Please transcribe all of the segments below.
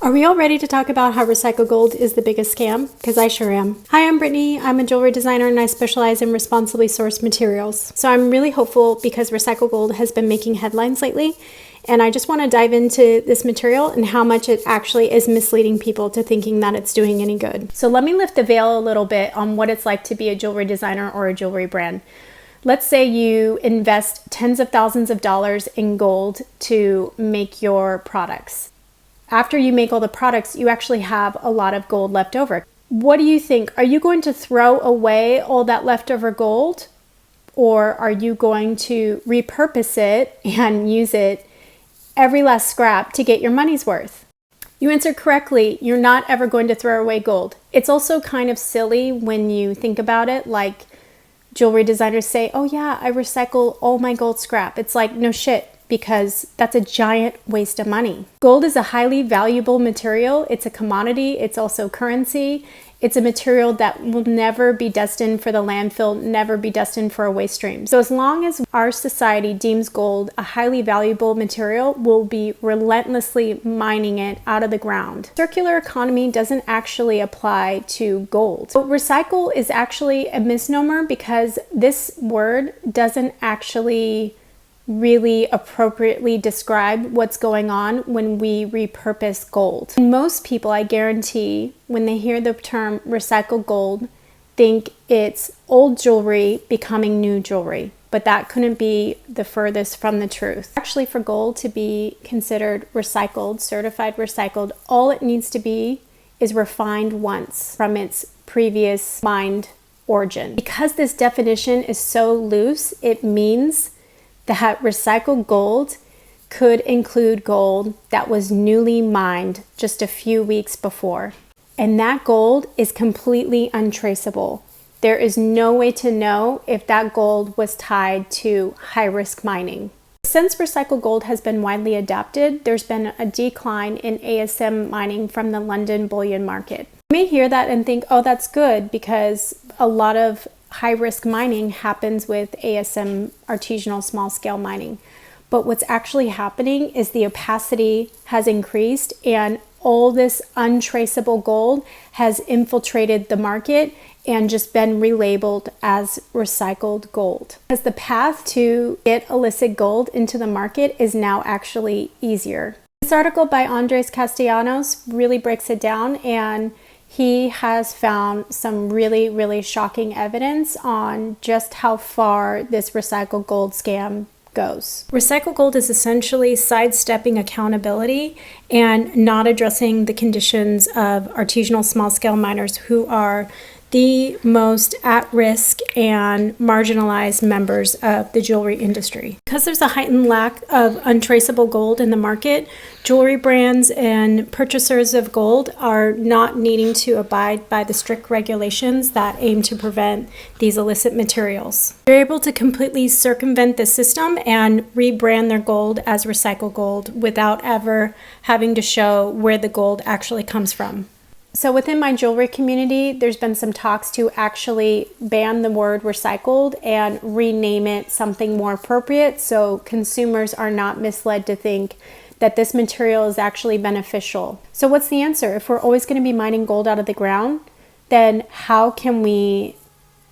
Are we all ready to talk about how recycled gold is the biggest scam? Because I sure am. Hi, I'm Brittany. I'm a jewelry designer and I specialize in responsibly sourced materials. So I'm really hopeful because recycled gold has been making headlines lately. And I just want to dive into this material and how much it actually is misleading people to thinking that it's doing any good. So let me lift the veil a little bit on what it's like to be a jewelry designer or a jewelry brand. Let's say you invest tens of thousands of dollars in gold to make your products. After you make all the products, you actually have a lot of gold left over. What do you think? Are you going to throw away all that leftover gold? Or are you going to repurpose it and use it every last scrap to get your money's worth? You answered correctly. You're not ever going to throw away gold. It's also kind of silly when you think about it, like jewelry designers say, oh yeah, I recycle all my gold scrap. It's like, no shit, because that's a giant waste of money. Gold is a highly valuable material. It's a commodity. It's also currency. It's a material that will never be destined for the landfill, never be destined for a waste stream. So as long as our society deems gold a highly valuable material, we'll be relentlessly mining it out of the ground. Circular economy doesn't actually apply to gold. So recycle is actually a misnomer because this word doesn't actually really appropriately describe what's going on when we repurpose gold. And most people, I guarantee, when they hear the term recycled gold, think it's old jewelry becoming new jewelry. But that couldn't be the furthest from the truth. Actually, for gold to be considered recycled, certified recycled, all it needs to be is refined once from its previous mined origin. Because this definition is so loose, it means that recycled gold could include gold that was newly mined just a few weeks before. And that gold is completely untraceable. There is no way to know if that gold was tied to high-risk mining. Since recycled gold has been widely adopted, there's been a decline in ASM mining from the London bullion market. You may hear that and think, oh, that's good, because a lot of high-risk mining happens with ASM, artisanal small-scale mining. But what's actually happening is the opacity has increased and all this untraceable gold has infiltrated the market and just been relabeled as recycled gold. Because the path to get illicit gold into the market is now actually easier. This article by Andres Castellanos really breaks it down, and he has found some really shocking evidence on just how far this recycled gold scam goes. Recycled gold is essentially sidestepping accountability and not addressing the conditions of artisanal small-scale miners who are the most at-risk and marginalized members of the jewelry industry. Because there's a heightened lack of untraceable gold in the market, jewelry brands and purchasers of gold are not needing to abide by the strict regulations that aim to prevent these illicit materials. They're able to completely circumvent the system and rebrand their gold as recycled gold without ever having to show where the gold actually comes from. So within my jewelry community, there's been some talks to actually ban the word recycled and rename it something more appropriate so consumers are not misled to think that this material is actually beneficial. So what's the answer? If we're always going to be mining gold out of the ground, then how can we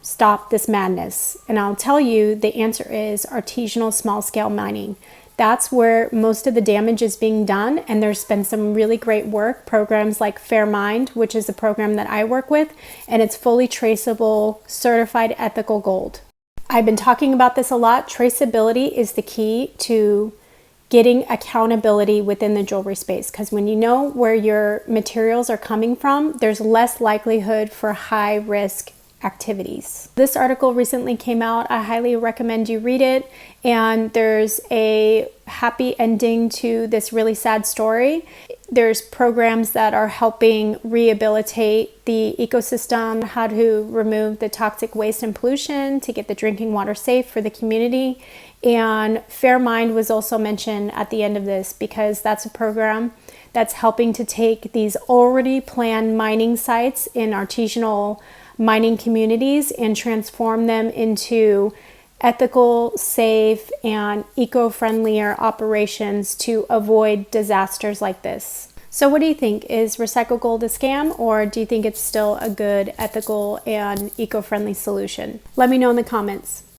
stop this madness? And I'll tell you, the answer is artisanal small-scale mining. That's where most of the damage is being done, and there's been some really great work, programs like Fair Mind, which is the program that I work with, and it's fully traceable, certified ethical gold. I've been talking about this a lot. Traceability is the key to getting accountability within the jewelry space, because when you know where your materials are coming from, there's less likelihood for high risk activities. This article recently came out. I highly recommend you read it, and there's a happy ending to this really sad story. There's programs that are helping rehabilitate the ecosystem, how to remove the toxic waste and pollution to get the drinking water safe for the community. And Fair Mind was also mentioned at the end of this because that's a program that's helping to take these already planned mining sites in artisanal mining communities and transform them into ethical, safe, and eco-friendlier operations to avoid disasters like this. So what do you think? Is recycled gold a scam, or do you think it's still a good, ethical, and eco-friendly solution? Let me know in the comments.